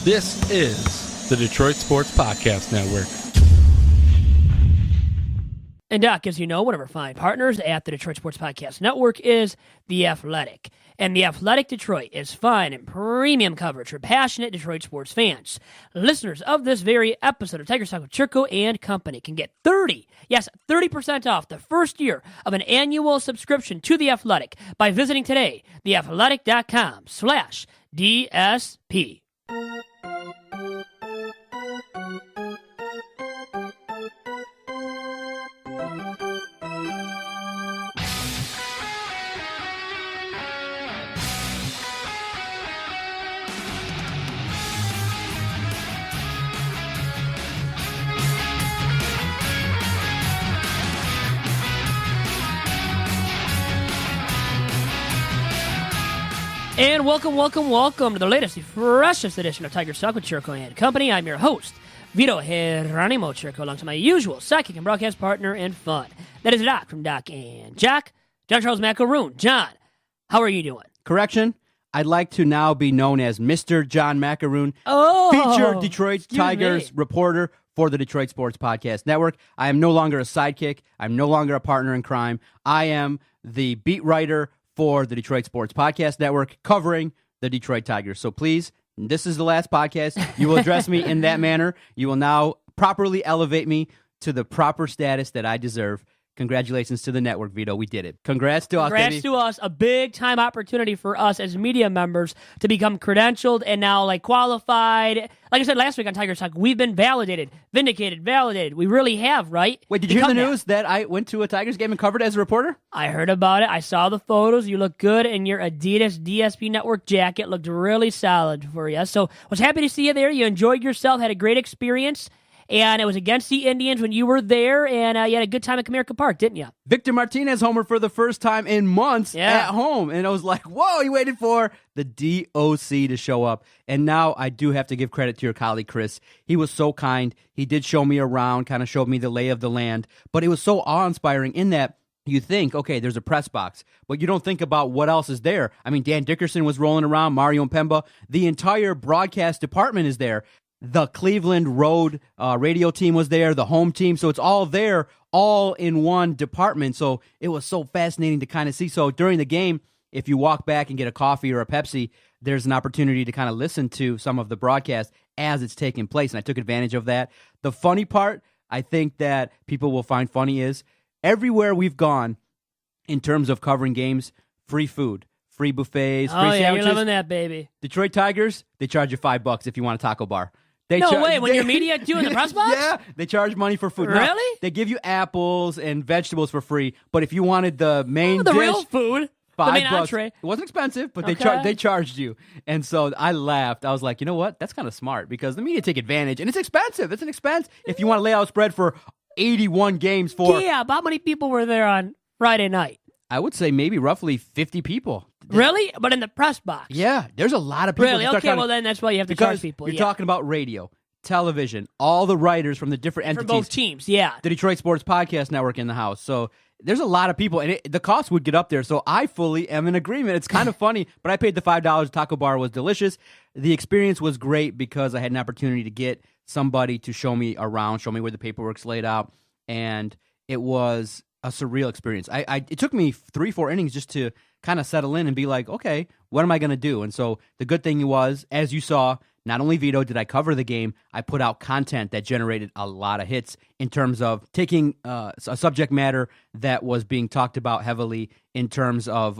This is the Detroit Sports Podcast Network. And Doc, as you know, one of our fine partners at the Detroit Sports Podcast Network is The Athletic. And The Athletic Detroit is fine and premium coverage for passionate Detroit sports fans. Listeners of this very episode of Tiger Talk with Chirco and Company can get 30% off the first year of an annual subscription to The Athletic by visiting today, theathletic.com/DSP. And welcome to the latest, the freshest edition of Tiger Talk with Chirco and Company. I'm your host, Vito Geronimo Chirco, alongside my usual sidekick and broadcast partner in fun. That is Doc from Doc and Jack, John Charles Macaroon. John, how are you doing? Correction, I'd like to now be known as Mr. John Macaroon, featured Detroit Tigers reporter for the Detroit Sports Podcast Network. I am no longer a sidekick. I'm no longer a partner in crime. I am the beat writer for the Detroit Sports Podcast Network, covering the Detroit Tigers. So please, this is the last podcast. You will address me in that manner. You will now properly elevate me to the proper status that I deserve. Congratulations to the network, Vito. We did it. Congrats to us, baby. Congrats to us. A big-time opportunity for us as media members to become credentialed and now qualified. Like I said last week on Tiger Talk, we've been validated, vindicated, validated. We really have, right? Wait, did you hear the news that I went to a Tigers game and covered as a reporter? I heard about it. I saw the photos. You look good, and your Adidas DSP Network jacket looked really solid for you. So I was happy to see you there. You enjoyed yourself, had a great experience. And it was against the Indians when you were there, and you had a good time at Comerica Park, didn't you? Victor Martinez homer for the first time in months at home. And I was like, whoa, he waited for the DOC to show up. And now I do have to give credit to your colleague, Chris. He was so kind. He did show me around, kind of showed me the lay of the land. But it was so awe-inspiring in that you think, okay, there's a press box, but you don't think about what else is there. I mean, Dan Dickerson was rolling around, Mario Mpemba. The entire broadcast department is there. The Cleveland Road radio team was there, the home team. So it's all there, all in one department. So it was so fascinating to kind of see. So during the game, if you walk back and get a coffee or a Pepsi, there's an opportunity to kind of listen to some of the broadcast as it's taking place. And I took advantage of that. The funny part, I think that people will find funny is everywhere we've gone in terms of covering games, free food. Free buffets, free sandwiches. You're loving that, baby. Detroit Tigers, they charge you $5 if you want a taco bar. When you're media doing the press box? Yeah, they charge money for food. Really? Now, they give you apples and vegetables for free, but if you wanted the main the dish, real food, $5. the main entree. It wasn't expensive, but Okay. they charged you. And so I laughed. I was like, you know what? That's kind of smart because the media take advantage, and it's expensive. It's an expense if you want to lay out a spread for 81 games for. Yeah, about how many people were there on Friday night? I would say maybe roughly 50 people. Really? But in the press box? Yeah, there's a lot of people. Really? Okay, well then that's why you have to charge people. You're talking about radio, television, all the writers from the different entities. For both teams, yeah. The Detroit Sports Podcast Network in the house. So there's a lot of people, and the cost would get up there. So I fully am in agreement. It's kind of funny, but I paid the $5. Taco bar was delicious. The experience was great because I had an opportunity to get somebody to show me around, show me where the paperwork's laid out, and it was a surreal experience. It took me 3-4 innings just to kind of settle in and be like, okay, what am I going to do? And so the good thing was, as you saw, not only Vito did I cover the game, I put out content that generated a lot of hits in terms of taking a subject matter that was being talked about heavily in terms of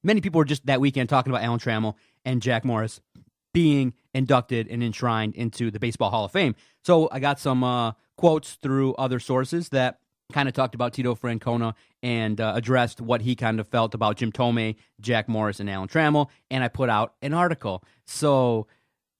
many people were just that weekend talking about Alan Trammell and Jack Morris being inducted and enshrined into the Baseball Hall of Fame. So I got some quotes through other sources that kind of talked about Tito Francona and addressed what he kind of felt about Jim Thome, Jack Morris, and Alan Trammell, and I put out an article. So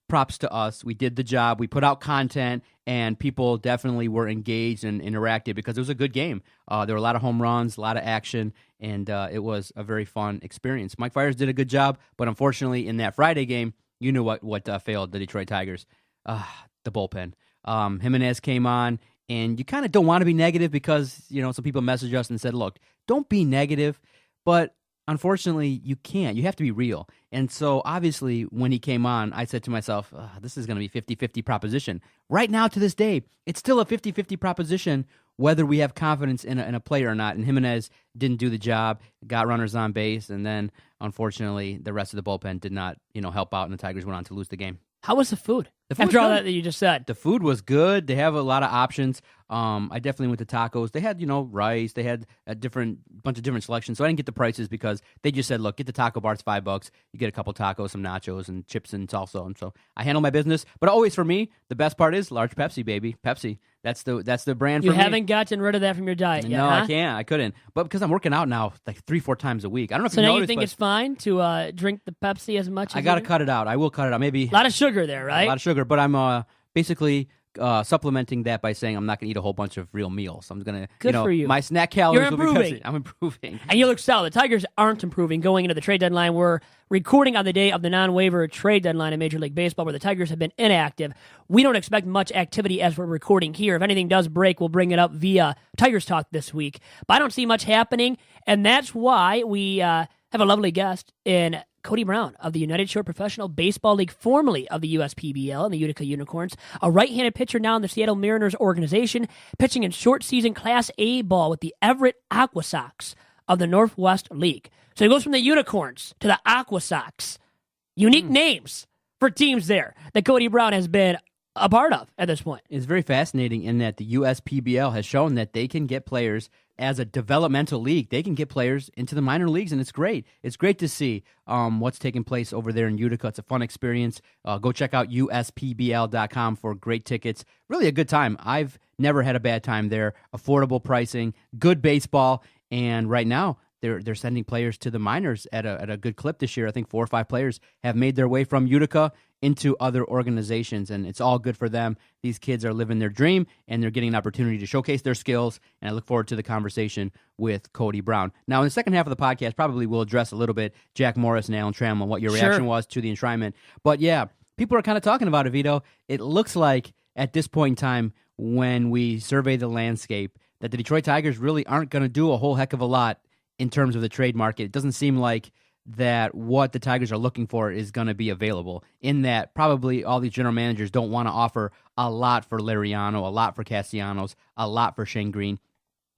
props to us. We did the job. We put out content, and people definitely were engaged and interacted because it was a good game. There were a lot of home runs, a lot of action, and it was a very fun experience. Mike Fiers did a good job, but unfortunately in that Friday game, you knew what failed the Detroit Tigers. The bullpen. Jimenez came on, and you kind of don't want to be negative because, some people messaged us and said, look, don't be negative, but Unfortunately, you can't. You have to be real. And so, obviously, when he came on, I said to myself, this is going to be 50-50 proposition. Right now, to this day, it's still a 50-50 proposition whether we have confidence in a player or not. And Jimenez didn't do the job, got runners on base, and then, unfortunately, the rest of the bullpen did not help out, and the Tigers went on to lose the game. How was the food? The After all that you just said. The food was good. They have a lot of options. I definitely went to tacos. They had, rice. They had a bunch of different selections. So I didn't get the prices because they just said, look, get the taco bar. It's $5. You get a couple tacos, some nachos, and chips and salsa. And so I handle my business. But always for me, the best part is large Pepsi, baby. Pepsi. That's the brand for me. You haven't gotten rid of that from your diet yet, No, huh? I can't. I couldn't. But because I'm working out now like 3-4 times a week. I don't know if So you now noticed, you think but it's fine to drink the Pepsi as much as I got to cut it out. I will cut it out. Maybe a lot of sugar there, right? a lot of sugar. But I'm basically supplementing that by saying I'm not going to eat a whole bunch of real meals. I'm going to, Good for you. my snack calories You're will be improving. Pepsi. I'm improving. And you look solid. The Tigers aren't improving going into the trade deadline. We're recording on the day of the non-waiver trade deadline in Major League Baseball where the Tigers have been inactive. We don't expect much activity as we're recording here. If anything does break, we'll bring it up via Tigers Talk this week. But I don't see much happening, and that's why we have a lovely guest in Cody Brown of the United Shore Professional Baseball League, formerly of the USPBL and the Utica Unicorns, a right-handed pitcher now in the Seattle Mariners organization, pitching in short-season Class A ball with the Everett AquaSox of the Northwest League. So he goes from the Unicorns to the AquaSox. Unique names for teams there that Cody Brown has been a part of at this point. It's very fascinating in that the USPBL has shown that they can get players as a developmental league. They can get players into the minor leagues, and it's great. It's great to see what's taking place over there in Utica. It's a fun experience. Go check out uspbl.com for great tickets. Really a good time. I've never had a bad time there. Affordable pricing, good baseball, and right now they're sending players to the minors at a good clip this year. I think 4 or 5 players have made their way from Utica into other organizations, and it's all good for them. These kids are living their dream, and they're getting an opportunity to showcase their skills, and I look forward to the conversation with Cody Brown. Now, in the second half of the podcast, probably we'll address a little bit Jack Morris and Alan Trammell and what your reaction was to the enshrinement. But yeah, people are kind of talking about it, Vito. It looks like at this point in time, when we survey the landscape, that the Detroit Tigers really aren't going to do a whole heck of a lot in terms of the trade market. It doesn't seem like that what the Tigers are looking for is going to be available, in that probably all these general managers don't want to offer a lot for Liriano, a lot for Castellanos, a lot for Shane Green.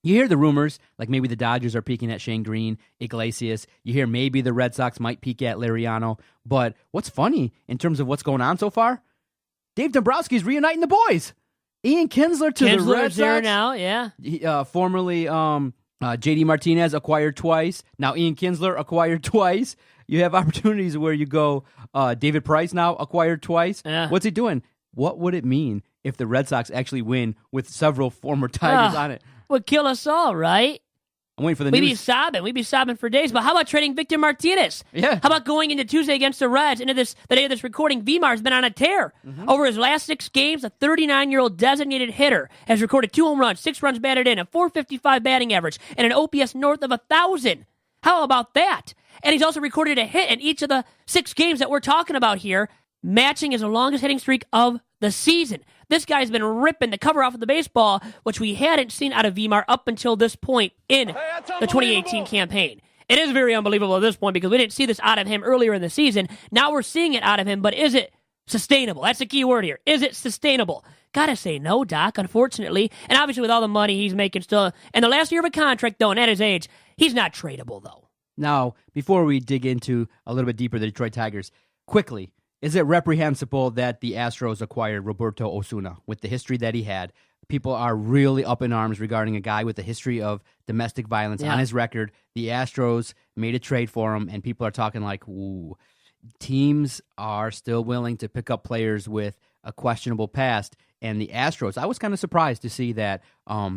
You hear the rumors, like maybe the Dodgers are peeking at Shane Green, Iglesias. You hear maybe the Red Sox might peek at Liriano. But what's funny in terms of what's going on so far, Dave Dombrowski's reuniting the boys. Ian Kinsler to the Red Sox. There now, yeah. Formerly JD Martinez acquired twice. Now Ian Kinsler acquired twice. You have opportunities where you go, David Price now acquired twice. Yeah. What's he doing? What would it mean if the Red Sox actually win with several former Tigers on it? Would kill us all, right? I'm waiting for the We'd news. We'd be sobbing for days. But how about trading Victor Martinez? Yeah. How about going into Tuesday against the Reds? Into the day of this recording, Vimar's been on a tear. Over his last 6 games, a 39-year-old designated hitter has recorded 2 home runs, 6 runs batted in, a .455 batting average, and an OPS north of 1,000. How about that? And he's also recorded a hit in each of the 6 games that we're talking about here, matching his longest hitting streak of the season. This guy's been ripping the cover off of the baseball, which we hadn't seen out of Vimar up until this point in the 2018 campaign. It is very unbelievable at this point because we didn't see this out of him earlier in the season. Now we're seeing it out of him, but is it sustainable? That's the key word here. Is it sustainable? Gotta say no, Doc, unfortunately. And obviously with all the money he's making still, and the last year of a contract, though, and at his age, he's not tradable, though. Now, before we dig into a little bit deeper the Detroit Tigers, quickly, is it reprehensible that the Astros acquired Roberto Osuna with the history that he had? People are really up in arms regarding a guy with a history of domestic violence on his record. The Astros made a trade for him, and people are talking like, ooh, teams are still willing to pick up players with a questionable past. And the Astros, I was kind of surprised to see that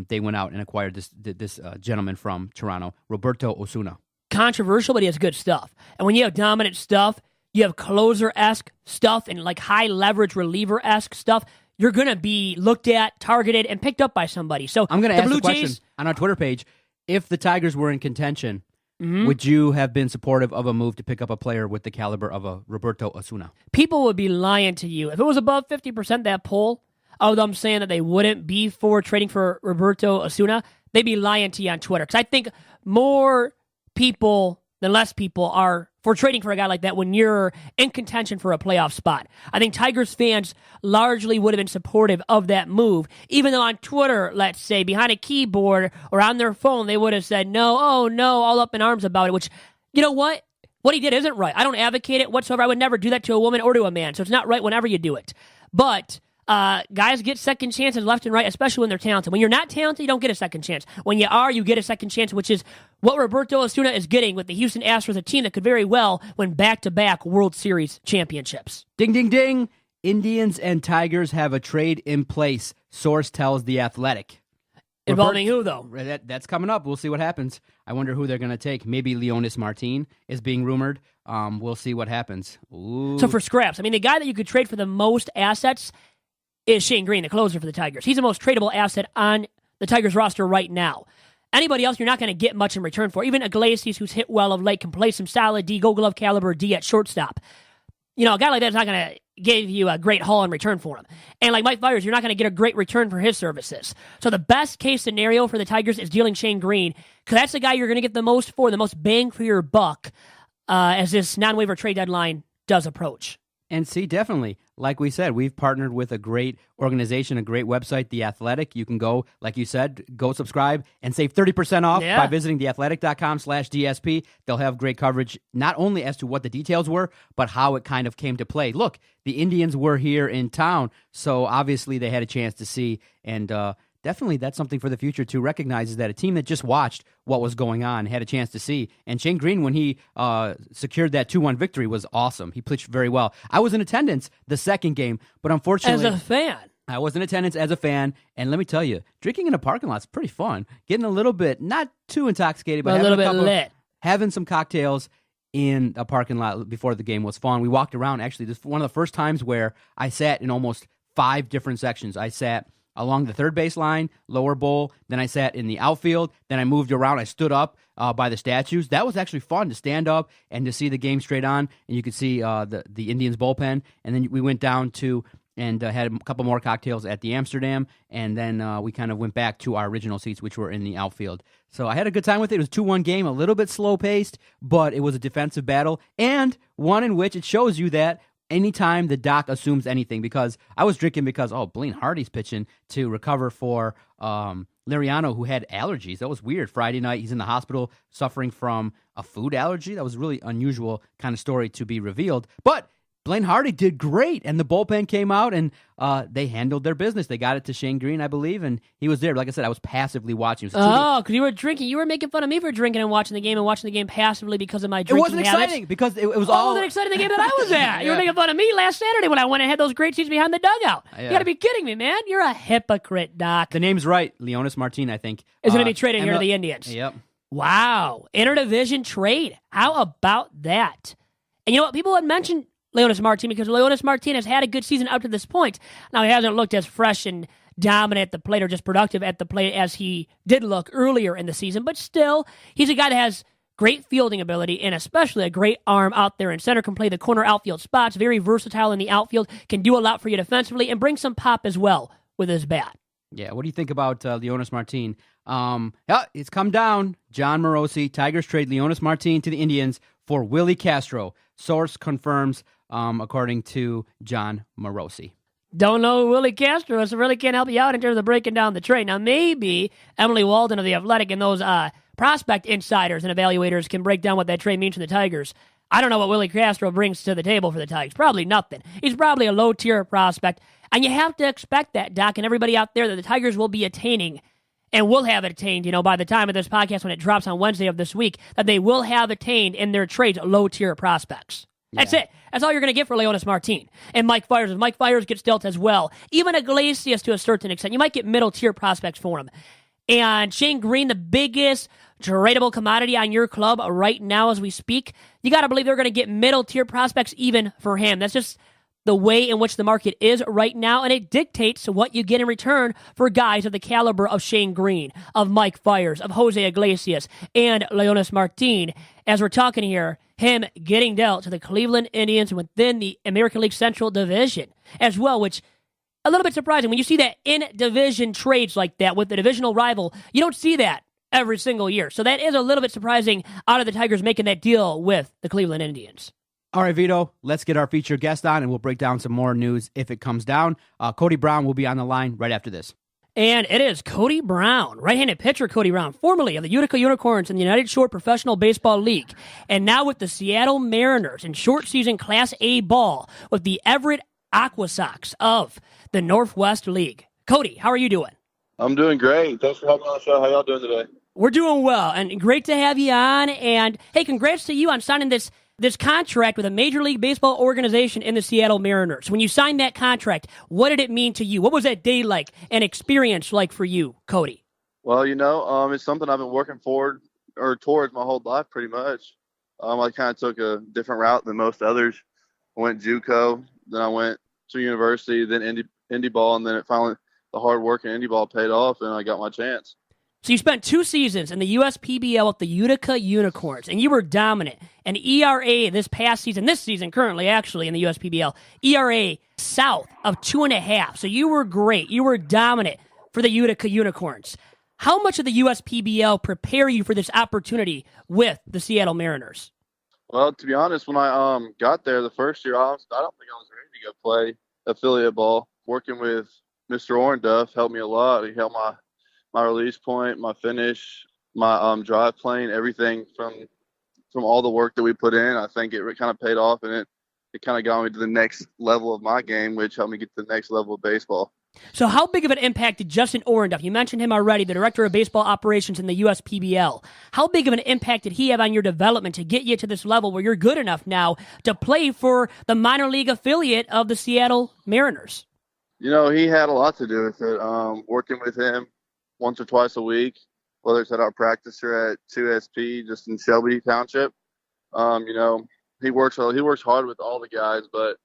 they went out and acquired this gentleman from Toronto, Roberto Osuna. Controversial, but he has good stuff. And when you have dominant stuff, you have closer-esque stuff and like high-leverage reliever-esque stuff, you're going to be looked at, targeted, and picked up by somebody. So I'm going to ask Blue the question Jays, on our Twitter page. If the Tigers were in contention, would you have been supportive of a move to pick up a player with the caliber of a Roberto Osuna? people would be lying to you. If it was above 50%, that poll of them saying that they wouldn't be for trading for Roberto Osuna, they'd be lying to you on Twitter. Because I think more people than less people are for trading for a guy like that when you're in contention for a playoff spot. I think Tigers fans largely would have been supportive of that move, even though on Twitter, let's say, behind a keyboard or on their phone, they would have said no, oh no, all up in arms about it, which, you know what? What he did isn't right. I don't advocate it whatsoever. I would never do that to a woman or to a man, so it's not right whenever you do it. But guys get second chances left and right, especially when they're talented. When you're not talented, you don't get a second chance. When you are, you get a second chance, which is what Roberto Osuna is getting with the Houston Astros, a team that could very well win back-to-back World Series championships. Ding, ding, ding. Indians and Tigers have a trade in place, source tells The Athletic. Involving who, though? That's coming up. We'll see what happens. I wonder who they're going to take. Maybe Leonys Martin is being rumored. We'll see what happens. Ooh. So for scraps, I mean, the guy that you could trade for the most assets is Shane Green, the closer for the Tigers. He's the most tradable asset on the Tigers roster right now. Anybody else, you're not going to get much in return for. Even Iglesias, who's hit well of late, can play some solid D, Gold Glove caliber D at shortstop. You know, a guy like that is not going to give you a great haul in return for him. And like Mike Fiers, you're not going to get a great return for his services. So the best case scenario for the Tigers is dealing Shane Green, because that's the guy you're going to get the most for, the most bang for your buck, as this non-waiver trade deadline does approach. And see, definitely, like we said, we've partnered with a great organization, a great website, The Athletic. You can go, like you said, go subscribe and save 30% off by visiting theathletic.com/DSP. They'll have great coverage, not only as to what the details were, but how it kind of came to play. Look, the Indians were here in town, so obviously they had a chance to see, and definitely that's something for the future to recognize, is that a team that just watched what was going on had a chance to see. And Shane Green, when he secured that 2-1 victory, was awesome. He pitched very well. I was in attendance the second game, but unfortunately, as a fan, I was in attendance as a fan, and let me tell you, drinking in a parking lot is pretty fun. Getting a little bit, not too intoxicated, but a little bit lit. Having some cocktails in a parking lot before the game was fun. We walked around. Actually, this is one of the first times where I sat in almost 5 different sections. I sat along the third base line, lower bowl. Then I sat in the outfield. Then I moved around. I stood up by the statues. That was actually fun to stand up and to see the game straight on. And you could see the Indians bullpen. And then we went down to and had a couple more cocktails at the Amsterdam. And then we kind of went back to our original seats, which were in the outfield. So I had a good time with it. It was a 2-1 game, a little bit slow-paced, but it was a defensive battle. And one in which it shows you that anytime the doc assumes anything, because I was drinking because, Blaine Hardy's pitching to recover for Liriano, who had allergies. That was weird. Friday night, he's in the hospital suffering from a food allergy. That was a really unusual kind of story to be revealed. But Blaine Hardy did great, and the bullpen came out, and they handled their business. They got it to Shane Green, I believe, and he was there. Like I said, I was passively watching. Because you were drinking. You were making fun of me for drinking and watching the game passively because of my drinking habits. It wasn't exciting because it was all... It wasn't exciting the game that I was at. You were making fun of me last Saturday when I went and had those great seats behind the dugout. You got to be kidding me, man. You're a hypocrite, Doc. The name's right. Leonys Martin, I think. Is going to be traded here to the Indians. Yep. Wow. Interdivision trade. How about that? And you know what? People had mentioned Leonys Martin, because Leonys Martin has had a good season up to this point. Now, he hasn't looked as fresh and dominant at the plate or just productive at the plate as he did look earlier in the season, but still, he's a guy that has great fielding ability and especially a great arm out there in center, can play the corner outfield spots, very versatile in the outfield, can do a lot for you defensively, and bring some pop as well with his bat. Yeah, what do you think about Leonys Martin? It's come down. John Morosi, Tigers trade Leonys Martin to the Indians for Willie Castro. Source confirms, according to John Morosi. Don't know who Willie Castro is, so really can't help you out in terms of breaking down the trade. Now, maybe Emily Walden of The Athletic and those prospect insiders and evaluators can break down what that trade means for the Tigers. I don't know what Willie Castro brings to the table for the Tigers. Probably nothing. He's probably a low-tier prospect, and you have to expect that, Doc, and everybody out there, that the Tigers will be attaining and will have attained, by the time of this podcast when it drops on Wednesday of this week, that they will have attained in their trades low-tier prospects. That's it. That's all you're going to get for Leonys Martin. And Mike Fiers. If Mike Fiers gets dealt as well, even Iglesias to a certain extent, you might get middle-tier prospects for him. And Shane Green, the biggest tradable commodity on your club right now as we speak, you got to believe they're going to get middle-tier prospects even for him. That's just the way in which the market is right now, and it dictates what you get in return for guys of the caliber of Shane Green, of Mike Fiers, of Jose Iglesias, and Leonys Martin. As we're talking here, him getting dealt to the Cleveland Indians within the American League Central Division as well, which a little bit surprising. When you see that in-division trades like that with the divisional rival, you don't see that every single year. So that is a little bit surprising out of the Tigers making that deal with the Cleveland Indians. All right, Vito, let's get our featured guest on, and we'll break down some more news if it comes down. Cody Brown will be on the line right after this. And it is Cody Brown, right-handed pitcher Cody Brown, formerly of the Utica Unicorns in the United Short Professional Baseball League, and now with the Seattle Mariners in short-season Class A ball with the Everett AquaSox of the Northwest League. Cody, how are you doing? I'm doing great. Thanks for having me on the show. How y'all doing today? We're doing well, and great to have you on. And, hey, congrats to you on signing this contract with a Major League Baseball organization in the Seattle Mariners. When you signed that contract, what did it mean to you? What was that day like and experience like for you, Cody? Well, it's something I've been working towards my whole life pretty much. I kind of took a different route than most others. I went JUCO, then I went to university, then Indy ball, and then finally the hard work in Indy ball paid off, and I got my chance. So you spent 2 seasons in the USPBL with the Utica Unicorns, and you were dominant. And ERA this season currently actually in the USPBL, ERA south of 2.5. So you were great. You were dominant for the Utica Unicorns. How much of the USPBL prepare you for this opportunity with the Seattle Mariners? Well, to be honest, when I got there the first year, I don't think I was ready to go play affiliate ball. Working with Mr. Orenduff helped me a lot. He helped my release point, my finish, my drive plane, everything from all the work that we put in. I think it kind of paid off, and it kind of got me to the next level of my game, which helped me get to the next level of baseball. So how big of an impact did Justin Orenduff, you mentioned him already, the Director of Baseball Operations in the USPBL, how big of an impact did he have on your development to get you to this level where you're good enough now to play for the minor league affiliate of the Seattle Mariners? He had a lot to do with it. Working with him once or twice a week, whether it's at our practice or at 2SP, just in Shelby Township. He works hard with all the guys, but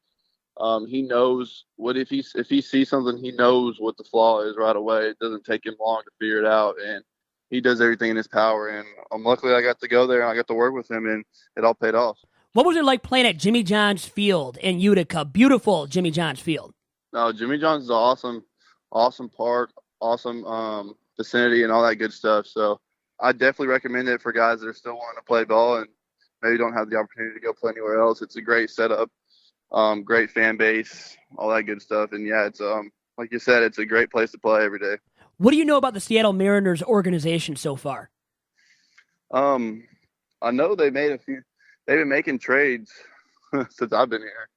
he knows if he sees something, he knows what the flaw is right away. It doesn't take him long to figure it out, and he does everything in his power. And luckily I got to go there and I got to work with him, and it all paid off. What was it like playing at Jimmy John's Field in Utica? Beautiful Jimmy John's Field. No, Jimmy John's is awesome park, awesome vicinity and all that good stuff. So I definitely recommend it for guys that are still wanting to play ball and maybe don't have the opportunity to go play anywhere else. It's a great setup, great fan base, all that good stuff. And yeah, it's like you said, it's a great place to play every day. What do you know about the Seattle Mariners organization so far? I know they've been making trades since I've been here,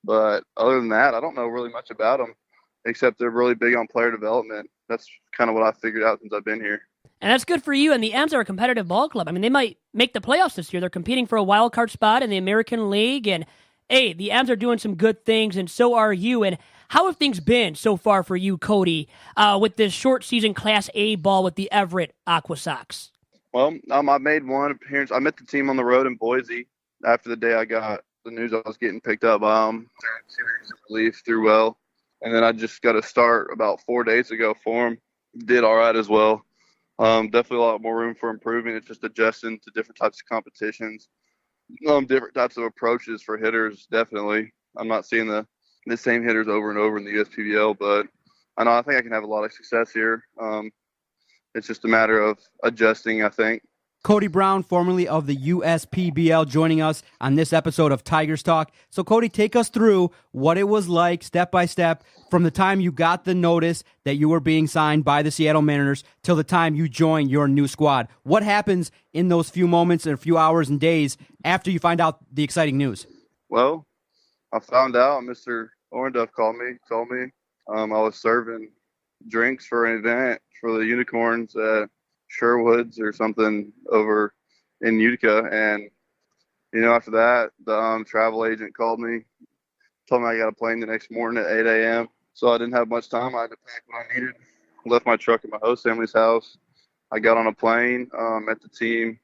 but other than that, I don't know really much about them, except they're really big on player development. That's kind of what I figured out since I've been here. And that's good for you. And the Ends are a competitive ball club. I mean, they might make the playoffs this year. They're competing for a wild card spot in the American League. And, hey, the Ends are doing some good things, and so are you. And how have things been so far for you, Cody, with this short season Class A ball with the Everett AquaSox? Well, I made one appearance. I met the team on the road in Boise after the day I got the news I was getting picked up. During 2 weeks of relief, threw well. And then I just got a start about 4 days ago for him. Did all right as well. Definitely a lot more room for improvement. It's just adjusting to different types of competitions, different types of approaches for hitters, definitely. I'm not seeing the same hitters over and over in the USPBL, but I think I can have a lot of success here. It's just a matter of adjusting, I think. Cody Brown, formerly of the USPBL, joining us on this episode of Tigers Talk. So, Cody, take us through what it was like, step by step, from the time you got the notice that you were being signed by the Seattle Mariners till the time you joined your new squad. What happens in those few moments and a few hours and days after you find out the exciting news? Well, I found out Mr. Orenduff told me I was serving drinks for an event for the Unicorns at Sherwood's or something over in Utica. And, after that, the travel agent called me, told me I got a plane the next morning at 8 a.m. So I didn't have much time. I had to pack what I needed. Left my truck at my host family's house. I got on a plane, met the team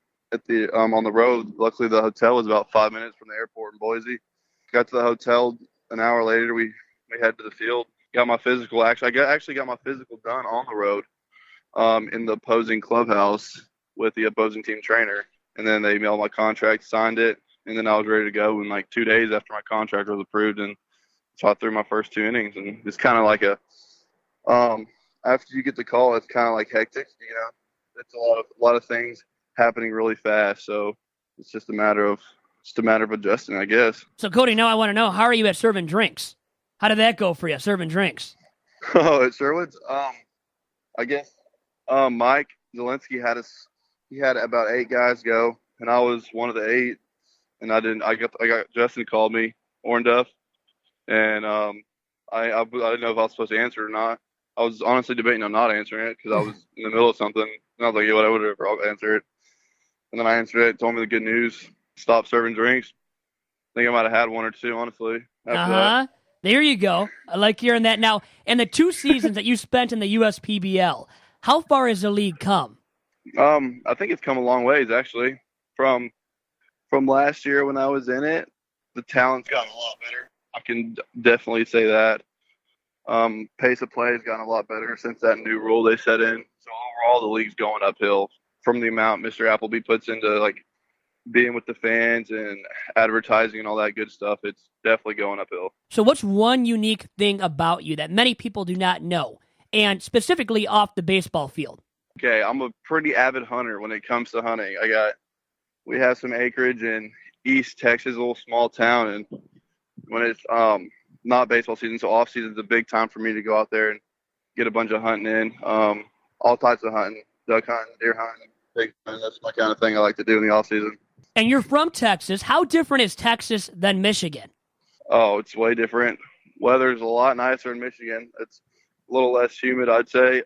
on the road. Luckily, the hotel was about 5 minutes from the airport in Boise. Got to the hotel an hour later. We head to the field. Got my physical. Actually, I got my physical done on the road. In the opposing clubhouse with the opposing team trainer. And then they mailed my contract, signed it, and then I was ready to go in like 2 days after my contract was approved. And so I threw my first 2 innings. And it's kind of like after you get the call, it's kind of like hectic, it's a lot of things happening really fast. So it's just a matter of adjusting, I guess. So, Cody, now I want to know, how are you at serving drinks? How did that go for you, serving drinks? Oh, at Sherwood's, I guess Mike Zielinski he had about 8 guys go, and I was one of the 8. And I got Justin called me, Orndorff, and I didn't know if I was supposed to answer it or not. I was honestly debating on not answering it because I was in the middle of something. And I was like, yeah, whatever, I'll answer it. And then I answered it, told me the good news, stopped serving drinks. I think I might have had 1 or 2, honestly, after that. There you go. I like hearing that. Now, in the 2 seasons that you spent in the USPBL, how far has the league come? I think it's come a long ways, actually. From last year when I was in it, the talent's gotten a lot better. I can definitely say that. Pace of play has gotten a lot better since that new rule they set in. So overall, the league's going uphill from the amount Mr. Appleby puts into like being with the fans and advertising and all that good stuff. It's definitely going uphill. So what's one unique thing about you that many people do not know, and specifically off the baseball field? Okay, I'm a pretty avid hunter when it comes to hunting. We have some acreage in East Texas, a little small town, and when it's not baseball season, so off season is a big time for me to go out there and get a bunch of hunting in. All types of hunting, duck hunting, deer hunting, pig hunting. That's my kind of thing I like to do in the off season. And you're from Texas. How different is Texas than Michigan? Oh, it's way different. Weather's a lot nicer in Michigan. It's a little less humid, I'd say.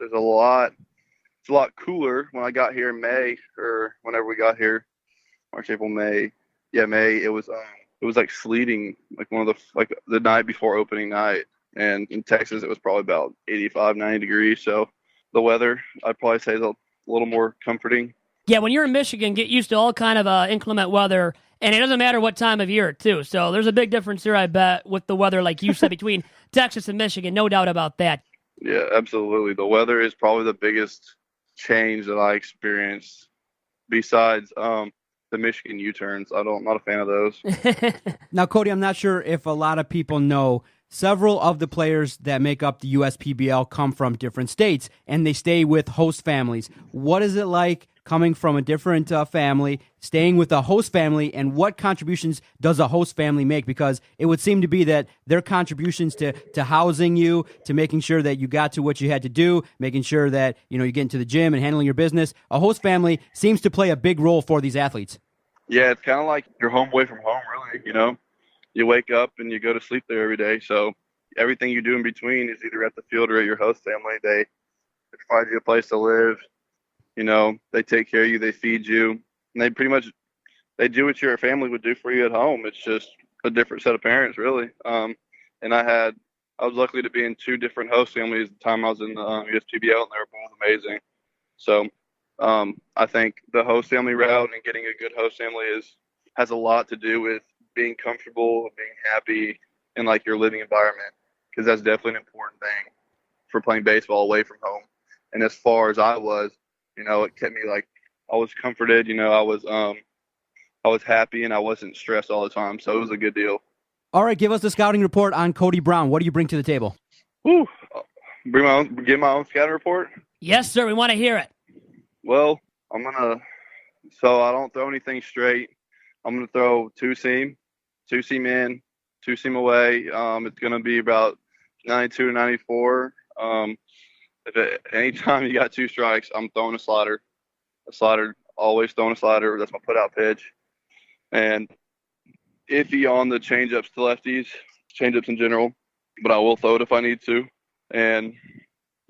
It's a lot cooler. When I got here in May, or whenever we got here, March, April, May. Yeah, May. It was like sleeting, like the night before opening night. And in Texas, it was probably about 85, 90 degrees. So the weather, I'd probably say, is a little more comforting. Yeah, when you're in Michigan, get used to all kind of inclement weather, and it doesn't matter what time of year, too. So there's a big difference there, I bet, with the weather, like you said, between Texas and Michigan. No doubt about that. Yeah, absolutely. The weather is probably the biggest change that I experienced besides the Michigan U-turns. I'm not a fan of those. Now, Cody, I'm not sure if a lot of people know, several of the players that make up the USPBL come from different states, and they stay with host families. What is it like coming from a different family, staying with a host family, and what contributions does a host family make? Because it would seem to be that their contributions to housing you, to making sure that you got to what you had to do, making sure that you get into the gym and handling your business, a host family seems to play a big role for these athletes. Yeah, it's kind of like you're home away from home, really. You wake up and you go to sleep there every day. So everything you do in between is either at the field or at your host family. They provide you a place to live. They take care of you, they feed you, and they do what your family would do for you at home. It's just a different set of parents, really. And I was lucky to be in 2 different host families at the time I was in the USPBL, and they were both amazing. So I think the host family route and getting a good host family has a lot to do with being comfortable, being happy in like your living environment, because that's definitely an important thing for playing baseball away from home. And as far as I was, it kept me like I was comforted. I was happy and I wasn't stressed all the time. So it was a good deal. All right, give us the scouting report on Cody Brown. What do you bring to the table? Give my own scouting report. Yes, sir. We want to hear it. Well, so I don't throw anything straight. I'm gonna throw 2-seam in, 2-seam away. It's gonna be about 92 to 94. Anytime you got 2 strikes, I'm throwing a slider. Always throwing a slider. That's my put-out pitch. And iffy on the change-ups to lefties, change-ups in general, but I will throw it if I need to. And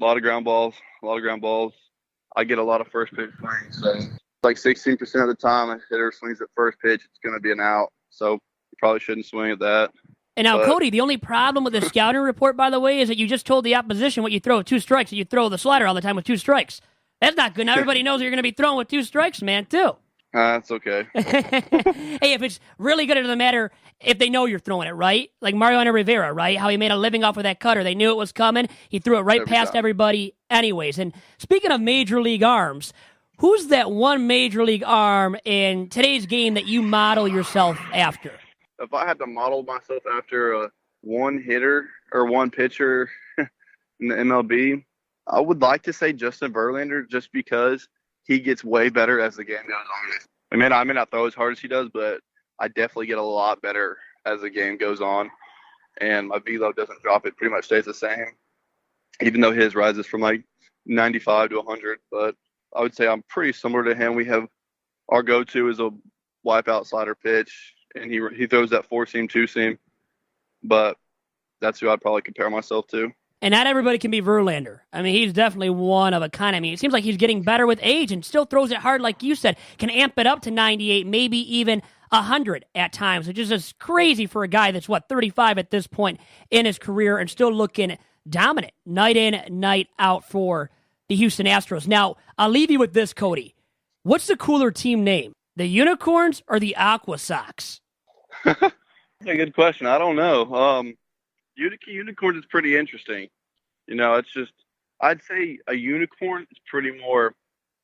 a lot of ground balls. I get a lot of first pitch swings. So like 16% of the time a hitter swings at first pitch, it's going to be an out. So you probably shouldn't swing at that. And now, Cody, the only problem with the scouting report, by the way, is that you just told the opposition what you throw with 2 strikes, and you throw the slider all the time with 2 strikes. That's not good. Now everybody knows you're going to be throwing with 2 strikes, man, too. That's okay. Hey, if it's really good, it doesn't matter if they know you're throwing it, right? Like Mariano Rivera, right? How he made a living off of that cutter. They knew it was coming. He threw it right past everybody anyways. And speaking of major league arms, who's that one major league arm in today's game that you model yourself after? If I had to model myself after one hitter or one pitcher in the MLB, I would like to say Justin Verlander just because he gets way better as the game goes on. I may not throw as hard as he does, but I definitely get a lot better as the game goes on. And my velo doesn't drop. It pretty much stays the same, even though his rises from like 95 to 100. But I would say I'm pretty similar to him. We have our go-to is a wipeout slider pitch, and he throws that 4-seam, 2-seam. But that's who I'd probably compare myself to. And not everybody can be Verlander. I mean, he's definitely one of a kind. I mean, it seems like he's getting better with age and still throws it hard, like you said. Can amp it up to 98, maybe even 100 at times, which is just crazy for a guy that's, 35 at this point in his career and still looking dominant night in, night out for the Houston Astros. Now, I'll leave you with this, Cody. What's the cooler team name, the Unicorns or the AquaSox? That's a good question. I don't know. Utica Unicorns is pretty interesting. It's just, I'd say a unicorn is pretty more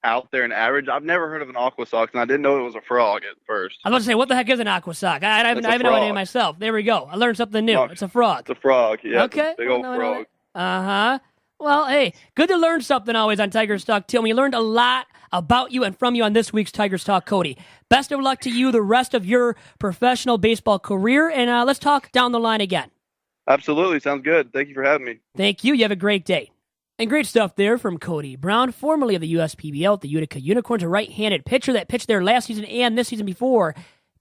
out there and average. I've never heard of an AquaSox, and I didn't know it was a frog at first. I was about to say, what the heck is an AquaSox? I have no idea myself. There we go. I learned something new. It's a frog. It's a frog, yeah. Okay. Big old frog. Uh-huh. Well, hey, good to learn something always on Tigers Talk, too. We learned a lot about you and from you on this week's Tigers Talk, Cody. Best of luck to you the rest of your professional baseball career, and let's talk down the line again. Absolutely. Sounds good. Thank you for having me. Thank you. You have a great day. And great stuff there from Cody Brown, formerly of the USPBL at the Utica Unicorns, a right-handed pitcher that pitched there last season and this season before,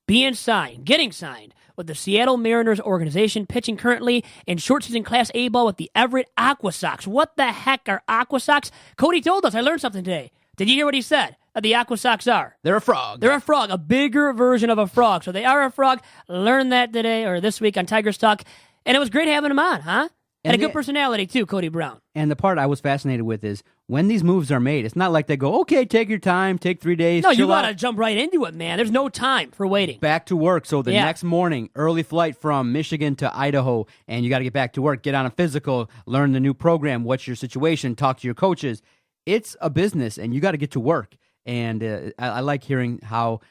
getting signed with the Seattle Mariners organization, pitching currently in short-season Class A ball with the Everett AquaSox. What the heck are AquaSox? Cody told us. I learned something today. Did you hear what he said? The AquaSox are? They're a frog. They're a frog, a bigger version of a frog. So they are a frog. Learned that today or this week on Tigers Talk. And it was great having him on, huh? And a good personality, too, Cody Brown. And the part I was fascinated with is when these moves are made, it's not like they go, okay, take your time, take 3 days. No, you got to jump right into it, man. There's no time for waiting. Back to work. So the next morning, early flight from Michigan to Idaho, and you got to get back to work, get on a physical, learn the new program, what's your situation, talk to your coaches. It's a business, and you got to get to work. And I like hearing how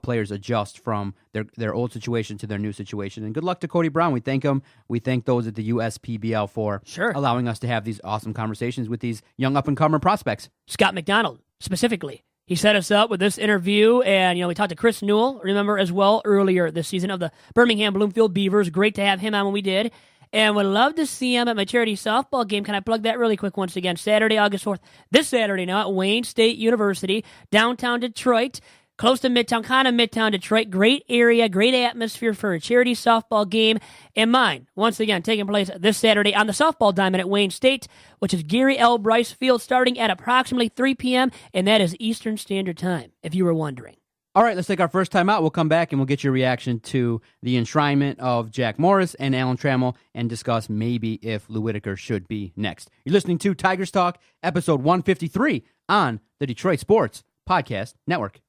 players adjust from their old situation to their new situation. And good luck to Cody Brown. We thank him. We thank those at the USPBL for allowing us to have these awesome conversations with these young up-and-comer prospects. Scott McDonald, specifically. He set us up with this interview, and we talked to Chris Newell, remember, as well, earlier this season of the Birmingham Bloomfield Beavers. Great to have him on when we did. And would love to see him at my charity softball game. Can I plug that really quick once again? Saturday, August 4th. This Saturday now at Wayne State University, downtown Detroit, close to Midtown, kind of Midtown Detroit. Great area, great atmosphere for a charity softball game. And mine, once again, taking place this Saturday on the softball diamond at Wayne State, which is Gary L. Bryce Field, starting at approximately 3 p.m., and that is Eastern Standard Time, if you were wondering. All right, let's take our first time out. We'll come back and we'll get your reaction to the enshrinement of Jack Morris and Alan Trammell and discuss maybe if Lou Whitaker should be next. You're listening to Tigers Talk, episode 153 on the Detroit Sports Podcast Network.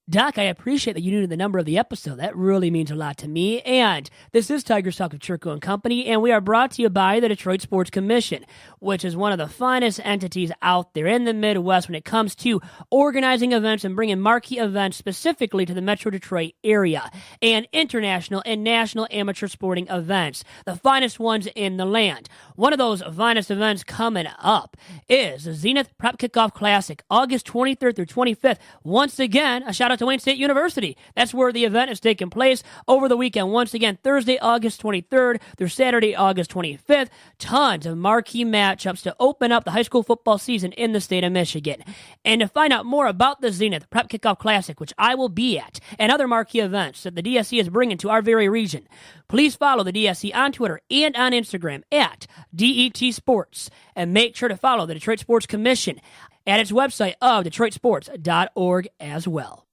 Doc, I appreciate that you knew the number of the episode. That really means a lot to me. And this is Tigers Talk with Chirco and Company, and we are brought to you by the Detroit Sports Commission, which is one of the finest entities out there in the Midwest when it comes to organizing events and bringing marquee events specifically to the Metro Detroit area, and international and national amateur sporting events, the finest ones in the land. One of those finest events coming up is the Zenith Prep Kickoff Classic, August 23rd through 25th. Once again, a shout out to Wayne State University. That's where the event is taking place over the weekend. Once again, Thursday, August 23rd through Saturday, August 25th. Tons of marquee matchups to open up the high school football season in the state of Michigan. And to find out more about the Zenith Prep Kickoff Classic, which I will be at, and other marquee events that the DSC is bringing to our very region, please follow the DSC on Twitter and on Instagram at DET Sports. And make sure to follow the Detroit Sports Commission at its website of DetroitSports.org as well.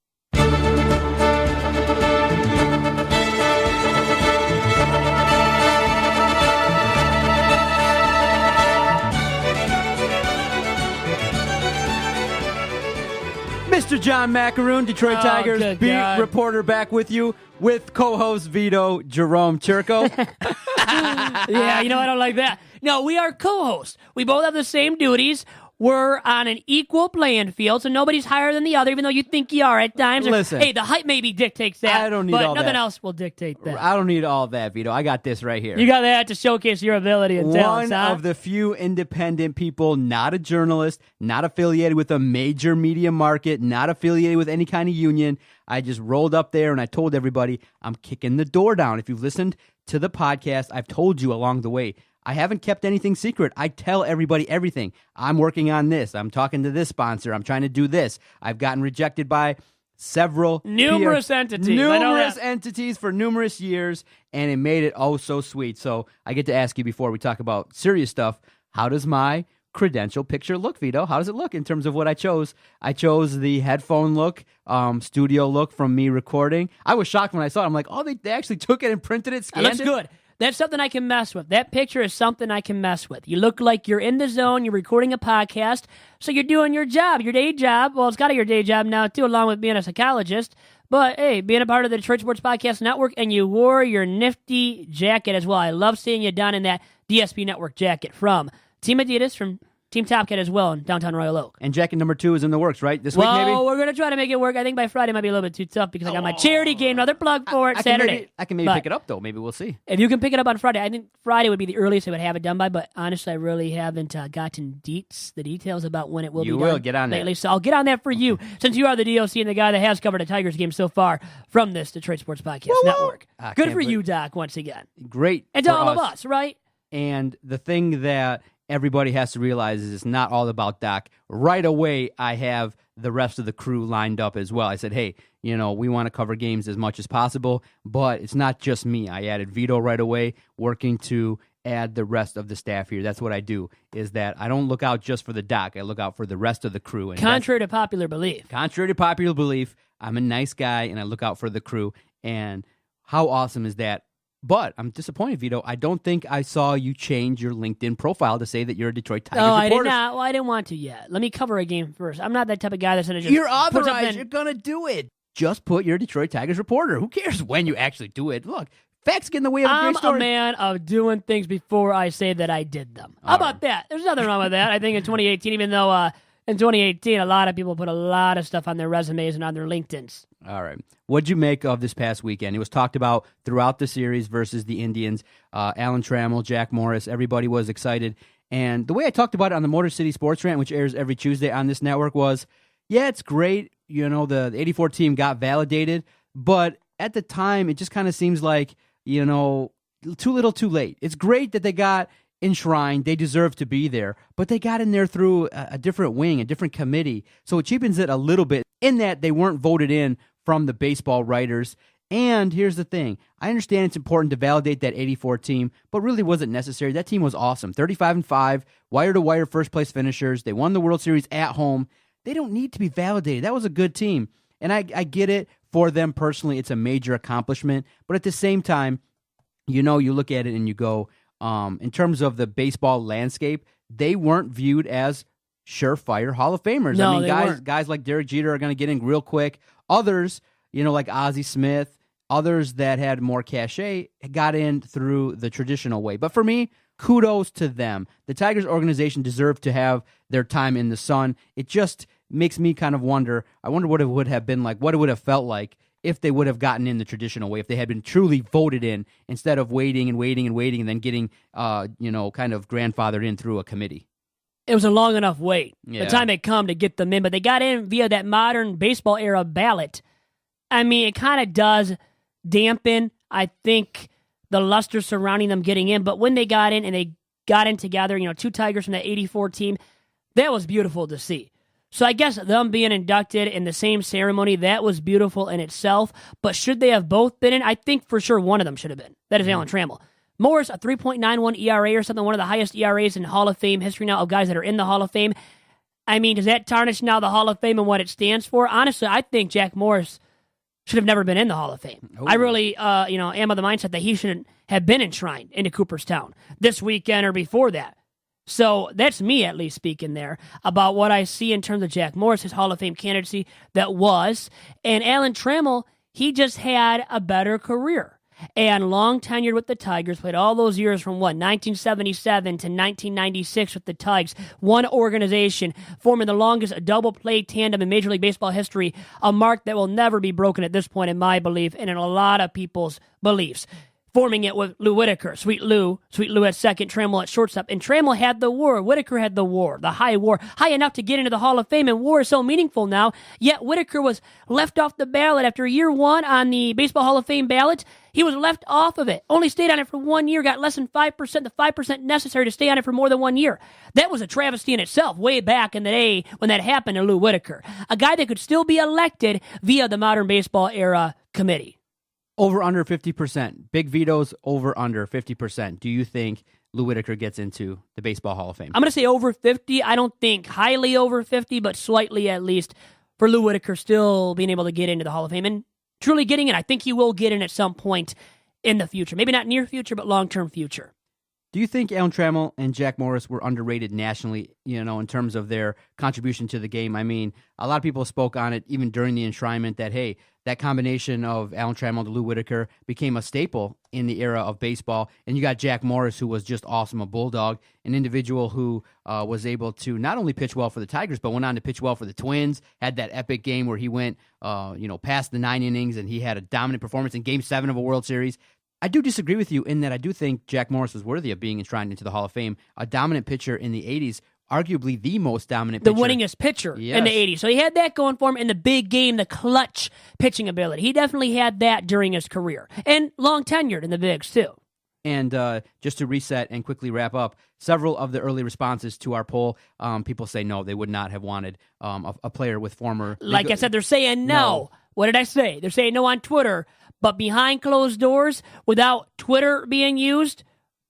Mr. John Macaroon, Detroit Tigers beat reporter, back with you with co-host Vito, Jerome Chirco. Yeah, I don't like that. No, we are co-hosts. We both have the same duties. we're on an equal playing field, so nobody's higher than the other, even though you think you are at times. Listen. Hey, the height maybe dictates that. I don't need but all nothing that. else will dictate that. I don't need all that, Vito. I got this right here. You got that to showcase your ability and talent. One of the few independent people, not a journalist, not affiliated with a major media market, not affiliated with any kind of union. I just rolled up there and I told everybody I'm kicking the door down. If you've listened to the podcast, I've told you along the way. I haven't kept anything secret. I tell everybody everything. I'm working on this. I'm talking to this sponsor. I'm trying to do this. I've gotten rejected by numerous entities for numerous years, and it made it oh so sweet. So I get to ask you before we talk about serious stuff, how does my credential picture look, Vito? How does it look in terms of what I chose? I chose the headphone look, studio look from me recording. I was shocked when I saw it. I'm like, oh, they actually took it and printed it, scanned it. Looks good. That's something I can mess with. That picture is something I can mess with. You look like you're in the zone. You're recording a podcast. So you're doing your job, your day job. Well, it's got to be your day job now, too, along with being a psychologist. But, hey, being a part of the Detroit Sports Podcast Network, and you wore your nifty jacket as well. I love seeing you down in that DSP Network jacket from Team Adidas, from Team Top Cat as well in downtown Royal Oak. And jacket number 2 is in the works, right? This week, maybe? Well, we're going to try to make it work. I think by Friday might be a little bit too tough because I got my charity game. Another plug for it Saturday. I can maybe pick it up, though. Maybe we'll see. If you can pick it up on Friday, I think Friday would be the earliest I would have it done by, but honestly, I really haven't gotten the details about when it will be done. You will get on lately, that. so I'll get on that for you, since you are the DOC and the guy that has covered a Tigers game so far from this Detroit Sports Podcast Network. Good for you, Doc, once again. Great. And to all of us, right? And the thing that everybody has to realize is it's not all about Doc. Right away, I have the rest of the crew lined up as well. I said, hey, we want to cover games as much as possible, but it's not just me. I added Vito right away, working to add the rest of the staff here. That's what I do, is that I don't look out just for the Doc. I look out for the rest of the crew. And contrary to popular belief, I'm a nice guy, and I look out for the crew. And how awesome is that? But I'm disappointed, Vito. I don't think I saw you change your LinkedIn profile to say that you're a Detroit Tigers reporter. I did not. Well, I didn't want to yet. Let me cover a game first. I'm not that type of guy that's going to just... You're authorized. You're going to do it. Just put you're a Detroit Tigers reporter. Who cares when you actually do it? Look, facts get in the way of a great story. I'm a man of doing things before I say that I did them. How about that? There's nothing wrong with that. I think in 2018, even though in 2018, a lot of people put a lot of stuff on their resumes and on their LinkedIns. All right. What'd you make of this past weekend? It was talked about throughout the series versus the Indians. Alan Trammell, Jack Morris, everybody was excited. And the way I talked about it on the Motor City Sports Rant, which airs every Tuesday on this network, was, yeah, it's great. The 84 team got validated. But at the time, it just kind of seems like, too little too late. It's great that they got enshrined. They deserve to be there. But they got in there through a different wing, a different committee. So it cheapens it a little bit in that they weren't voted in from the baseball writers. And here's the thing. I understand it's important to validate that 84 team, but really wasn't necessary. That team was awesome. 35-5, wire-to-wire first-place finishers. They won the World Series at home. They don't need to be validated. That was a good team. And I get it. For them personally, it's a major accomplishment. But at the same time, you look at it and you go, in terms of the baseball landscape, they weren't viewed as surefire Hall of Famers. No, guys like Derek Jeter are going to get in real quick. Others, like Ozzie Smith, others that had more cachet got in through the traditional way. But for me, kudos to them. The Tigers organization deserved to have their time in the sun. It just makes me kind of wonder. I wonder what it would have been like, what it would have felt like if they would have gotten in the traditional way, if they had been truly voted in instead of waiting and then getting, kind of grandfathered in through a committee. It was a long enough wait. Yeah. The time had come to get them in, but they got in via that modern baseball era ballot. I mean, it kind of does dampen, I think, the luster surrounding them getting in. But when they got in and they got in together, 2 Tigers from that 84 team, that was beautiful to see. So I guess them being inducted in the same ceremony, that was beautiful in itself. But should they have both been in? I think for sure one of them should have been. That is Alan Trammell. Morris, a 3.91 ERA or something, one of the highest ERAs in Hall of Fame history now of guys that are in the Hall of Fame. I mean, does that tarnish now the Hall of Fame and what it stands for? Honestly, I think Jack Morris should have never been in the Hall of Fame. Ooh. I really, am of the mindset that he shouldn't have been enshrined into Cooperstown this weekend or before that. So that's me at least speaking there about what I see in terms of Jack Morris, his Hall of Fame candidacy that was. And Alan Trammell, he just had a better career. and long tenured with the Tigers, played all those years from 1977 to 1996 with the Tigers, one organization, forming the longest double play tandem in Major League Baseball history, a mark that will never be broken at this point in my belief and in a lot of people's beliefs. Forming it with Lou Whitaker, Sweet Lou at second, Trammell at shortstop. And Trammell had the WAR. Whitaker had the WAR, the high WAR, high enough to get into the Hall of Fame. And WAR is so meaningful now. Yet Whitaker was left off the ballot after year one on the Baseball Hall of Fame ballot. He was left off of it. Only stayed on it for 1 year, got less than 5%, the 5% necessary to stay on it for more than 1 year. That was a travesty in itself way back in the day when that happened to Lou Whitaker. A guy that could still be elected via the modern baseball era committee. Over under 50%. Big Vito's over under 50%. Do you think Lou Whitaker gets into the Baseball Hall of Fame? I'm going to say over 50. I don't think highly over 50, but slightly at least for Lou Whitaker still being able to get into the Hall of Fame and truly getting in. I think he will get in at some point in the future. Maybe not near future, but long-term future. Do you think Alan Trammell and Jack Morris were underrated nationally, in terms of their contribution to the game? I mean, a lot of people spoke on it even during the enshrinement that, hey, that combination of Alan Trammell to Lou Whitaker became a staple in the era of baseball. And you got Jack Morris, who was just awesome, a bulldog, an individual who was able to not only pitch well for the Tigers, but went on to pitch well for the Twins, had that epic game where he went, past the 9 innings, and he had a dominant performance in Game 7 of a World Series. I do disagree with you in that I do think Jack Morris was worthy of being enshrined into the Hall of Fame. A dominant pitcher in the 80s, arguably the most dominant pitcher. The winningest pitcher in the 80s. So he had that going for him in the big game, the clutch pitching ability. He definitely had that during his career. And long tenured in the bigs, too. And just to reset and quickly wrap up, several of the early responses to our poll, people say no, they would not have wanted a player with former... Like I said, they're saying no. What did I say? They're saying no on Twitter. But behind closed doors, without Twitter being used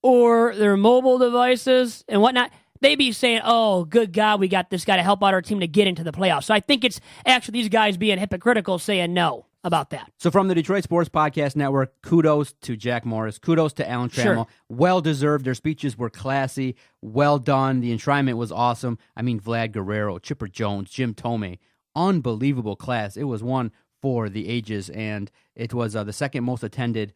or their mobile devices and whatnot, they'd be saying, oh, good God, we got this guy to help out our team to get into the playoffs. So I think it's actually these guys being hypocritical saying no about that. So from the Detroit Sports Podcast Network, kudos to Jack Morris. Kudos to Alan Trammell. Sure. Well-deserved. Their speeches were classy. Well done. The enshrinement was awesome. I mean, Vlad Guerrero, Chipper Jones, Jim Thome. Unbelievable class. It was one for the ages, and it was the second most attended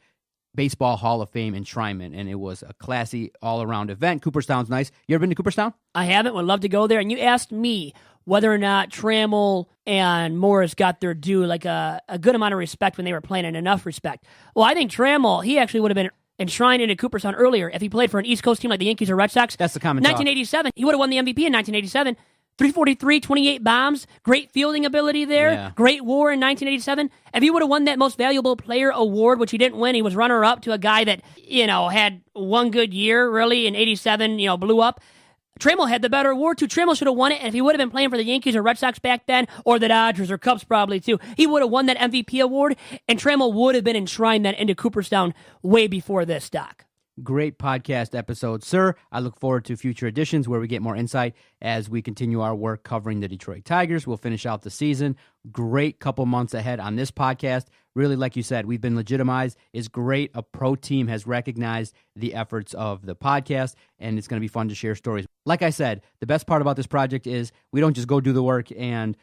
Baseball Hall of Fame enshrinement, and it was a classy all-around event. Cooperstown's nice. You ever been to Cooperstown? I haven't. Would love to go there. And you asked me whether or not Trammell and Morris got their due, like a good amount of respect when they were playing, and enough respect. Well, I think Trammell, he actually would have been enshrined into Cooperstown earlier if he played for an East Coast team like the Yankees or Red Sox. That's the common 1987, he would have won the MVP in 1987. 343, 28 bombs, great fielding ability there, great WAR in 1987. If he would have won that Most Valuable Player award, which he didn't win, he was runner-up to a guy that, had one good year, really, in 87, blew up. Trammell had the better award, too. Trammell should have won it, and if he would have been playing for the Yankees or Red Sox back then, or the Dodgers or Cubs probably, too, he would have won that MVP award, and Trammell would have been enshrined that into Cooperstown way before this, Doc. Great podcast episode, sir. I look forward to future editions where we get more insight as we continue our work covering the Detroit Tigers. We'll finish out the season. Great couple months ahead on this podcast. Really, like you said, we've been legitimized. It's great. A pro team has recognized the efforts of the podcast, and it's going to be fun to share stories. Like I said, the best part about this project is we don't just go do the work and,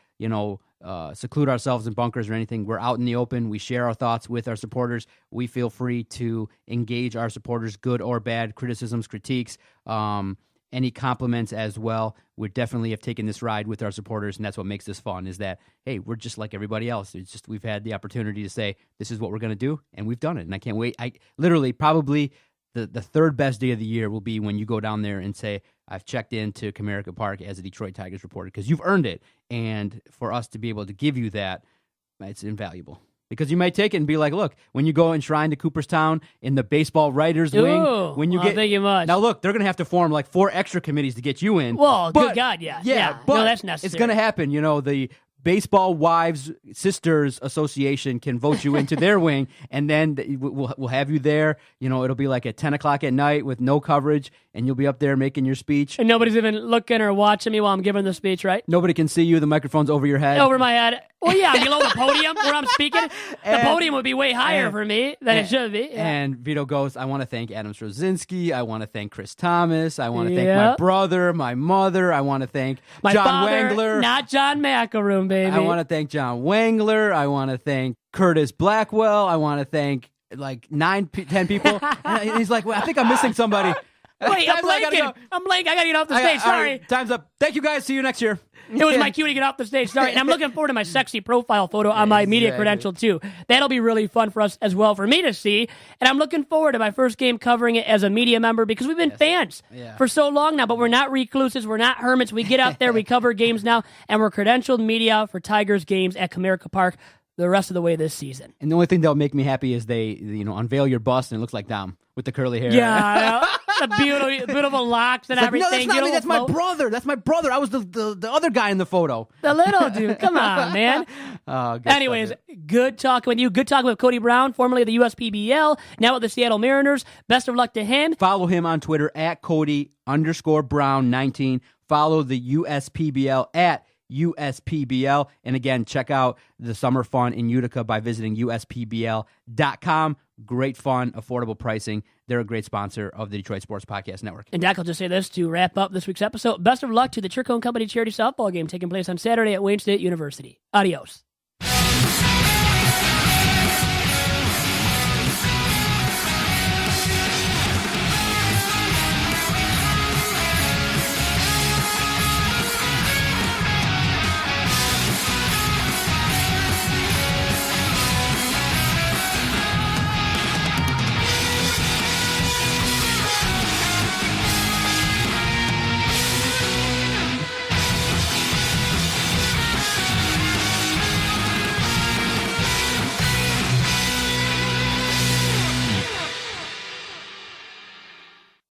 seclude ourselves in bunkers or anything. We're out in the open. We share our thoughts with our supporters. We feel free to engage our supporters, good or bad, criticisms, critiques, any compliments as well. We definitely have taken this ride with our supporters, and that's what makes this fun, is that, hey, we're just like everybody else. It's just we've had the opportunity to say, this is what we're going to do, and we've done it, and I can't wait. I literally probably the third best day of the year will be when you go down there and say, I've checked into Comerica Park as a Detroit Tigers reporter, because you've earned it. And for us to be able to give you that, it's invaluable. Because you might take it and be like, look, when you go enshrined to Cooperstown in the baseball writers wing, when you get, thank you much. Now look, they're going to have to form like 4 extra committees to get you in. Well, good God, yeah. But no, that's necessary. It's going to happen. The Baseball Wives Sisters Association can vote you into their wing, and then we'll have you there. It'll be like at 10 o'clock at night with no coverage, and you'll be up there making your speech. And nobody's even looking or watching me while I'm giving the speech, right? Nobody can see you. The microphone's over your head. Over my head. Well, yeah, below the podium where I'm speaking. The podium would be way higher for me than it should be. Yeah. And Vito goes, I want to thank Adam Strozinski. I want to thank Chris Thomas. I want to thank my brother, my mother. I want to thank my John father, Wangler. Not John McElroom, baby. I want to thank John Wangler. I want to thank Curtis Blackwell. I want to thank like 10 people. And he's like, well, I think I'm missing somebody. Wait, I'm blanking. I'm blanking. I got to get off the stage. Sorry. Right, time's up. Thank you, guys. See you next year. It was my cue to get off the stage. Sorry. And I'm looking forward to my sexy profile photo on my media credential, too. That'll be really fun for us as well, for me to see. And I'm looking forward to my first game covering it as a media member because we've been fans for so long now, but we're not recluses. We're not hermits. We get out there. We cover games now, and we're credentialed media for Tigers games at Comerica Park the rest of the way this season. And the only thing that'll make me happy is they, unveil your bust and it looks like Dom with the curly hair. Yeah, the beautiful locks and everything. No, that's not me. That's my brother. That's my brother. I was the other guy in the photo. The little dude. Come on, man. Anyways, good talking with you. Good talking with Cody Brown, formerly of the USPBL, now with the Seattle Mariners. Best of luck to him. Follow him on Twitter at Cody_Brown19. Follow the USPBL at USPBL. And again, check out the summer fun in Utica by visiting USPBL.com. Great fun, affordable pricing. They're a great sponsor of the Detroit Sports Podcast Network. And Dak will just say this to wrap up this week's episode. Best of luck to the Chirco & Company charity softball game taking place on Saturday at Wayne State University. Adios.